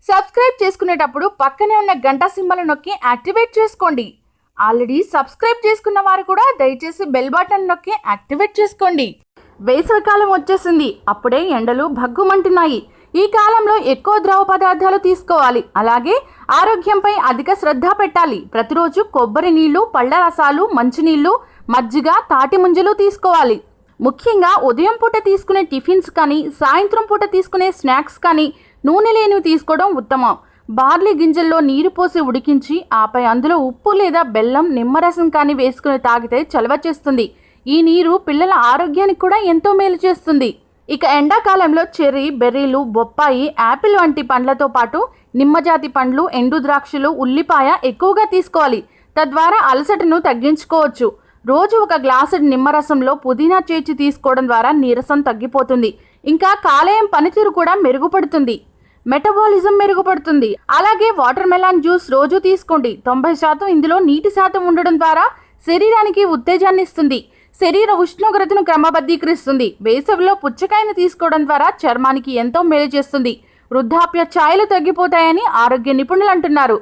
Subscribe చేసుకునేటప్పుడు పక్కనే ఉన్న గంట సింబల్ నొక్కి యాక్టివేట్ చేసుకోండి. ఆల్రెడీ సబ్స్క్రైబ్ చేసుకున్న వారు కూడా దయచేసి బెల్ బటన్ నొక్కి యాక్టివేట్ చేసుకోండి. వేసవికాలం వచ్చేసింది. అప్పుడే ఎండలు భగ్గుమంటున్నాయి. ఈ కాలంలో ఎక్కువ ద్రవ పదార్థాలు తీసుకోవాలి. అలాగే ఆరోగ్యంపై అధిక శ్రద్ధ పెట్టాలి. ప్రతిరోజు కొబ్బరి నీళ్లు, పళ్ళ రసాలు, మంచినీళ్లు, మజ్జిగ, తాటి ముంజలు తీసుకోవాలి. ముఖ్యంగా ఉదయం పూట తీసుకునే టిఫిన్స్ కానీ, సాయంత్రం పూట తీసుకునే స్నాక్స్ కానీ నూనె లేనివి తీసుకోవడం ఉత్తమం. బార్లీ గింజల్లో నీరు పోసి ఉడికించి ఆపై అందులో ఉప్పు లేదా బెల్లం, నిమ్మరసం కానీ వేసుకుని తాగితే చలవ చేస్తుంది. ఈ నీరు పిల్లల ఆరోగ్యానికి కూడా ఎంతో మేలు చేస్తుంది. ఇక ఎండాకాలంలో చెర్రీ, బెర్రీలు, బొప్పాయి, యాపిల్ వంటి పండ్లతో పాటు నిమ్మజాతి పండ్లు, ఎండు ద్రాక్షలు, ఉల్లిపాయ ఎక్కువగా తీసుకోవాలి. తద్వారా అలసటను తగ్గించుకోవచ్చు. రోజు ఒక గ్లాసు నిమ్మరసంలో పుదీనా చేర్చి తీసుకోవడం ద్వారా నీరసం తగ్గిపోతుంది. ఇంకా కాలేయం పనితీరు కూడా మెరుగుపడుతుంది. మెటబాలిజం మెరుగుపడుతుంది. అలాగే వాటర్ మెలాన్ జ్యూస్ రోజు తీసుకోండి. 90% ఇందులో నీటి శాతం ఉండడం ద్వారా శరీరానికి ఉత్తేజాన్ని ఇస్తుంది. శరీర ఉష్ణోగ్రతను క్రమబద్ధీకరిస్తుంది. వేసవిలో పుచ్చకాయను తీసుకోవడం ద్వారా చర్మానికి ఎంతో మేలు చేస్తుంది. వృద్ధాప్య ఛాయలు తగ్గిపోతాయని ఆరోగ్య నిపుణులు అంటున్నారు.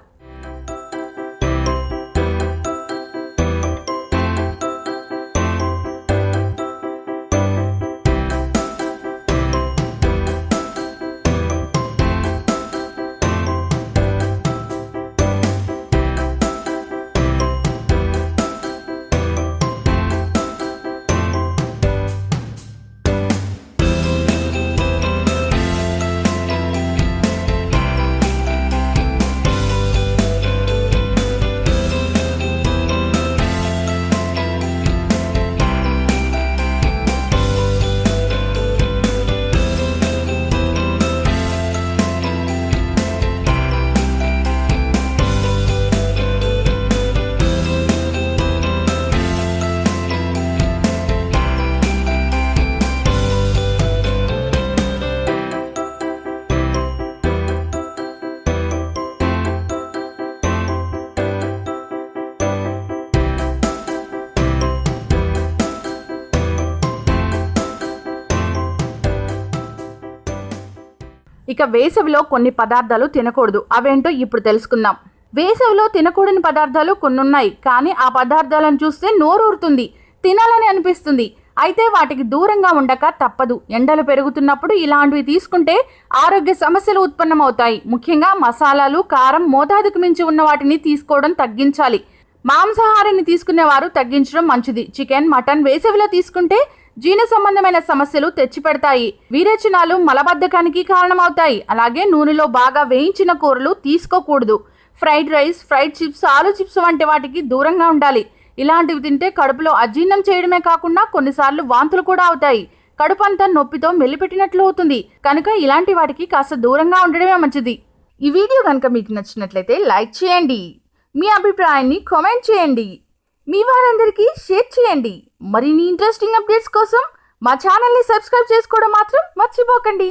ఇక వేసవిలో కొన్ని పదార్థాలు తినకూడదు. అవేంటో ఇప్పుడు తెలుసుకుందాం. వేసవిలో తినకూడని పదార్థాలు కొన్ని ఉన్నాయి. కానీ ఆ పదార్థాలను చూస్తే నోరూరుతుంది, తినాలని అనిపిస్తుంది. అయితే వాటికి దూరంగా ఉండక తప్పదు. ఎండలు పెరుగుతున్నప్పుడు ఇలాంటివి తీసుకుంటే ఆరోగ్య సమస్యలు ఉత్పన్నమవుతాయి. ముఖ్యంగా మసాలాలు, కారం మోతాదుకు మించి ఉన్న వాటిని తీసుకోవడం తగ్గించాలి. మాంసాహారాన్ని తీసుకునేవారు తగ్గించడం మంచిది. చికెన్, మటన్ వేసవిలో తీసుకుంటే జీర్ణ సంబంధమైన సమస్యలు తెచ్చిపెడతాయి. విరేచనాలు, మలబద్ధకానికి కారణమవుతాయి. అలాగే నూనెలో బాగా వేయించిన కూరలు తీసుకోకూడదు. ఫ్రైడ్ రైస్, ఫ్రైడ్ చిప్స్, ఆలు చిప్స్ వంటి వాటికి దూరంగా ఉండాలి. ఇలాంటివి తింటే కడుపులో అజీర్ణం చేయడమే కాకుండా కొన్నిసార్లు వాంతులు కూడా అవుతాయి. కడుపు అంతా నొప్పితో మెల్లిపెట్టినట్లు అవుతుంది. కనుక ఇలాంటి వాటికి కాస్త దూరంగా ఉండడమే మంచిది. ఈ వీడియో కనుక మీకు నచ్చినట్లయితే లైక్ చేయండి. మీ అభిప్రాయాన్ని కామెంట్ చేయండి. మీ వారందరికీ షేర్ చేయండి. మరిన్ని ఇంట్రెస్టింగ్ అప్డేట్స్ కోసం మా ఛానల్ని సబ్స్క్రైబ్ చేసుకోవడం మాత్రం మర్చిపోకండి.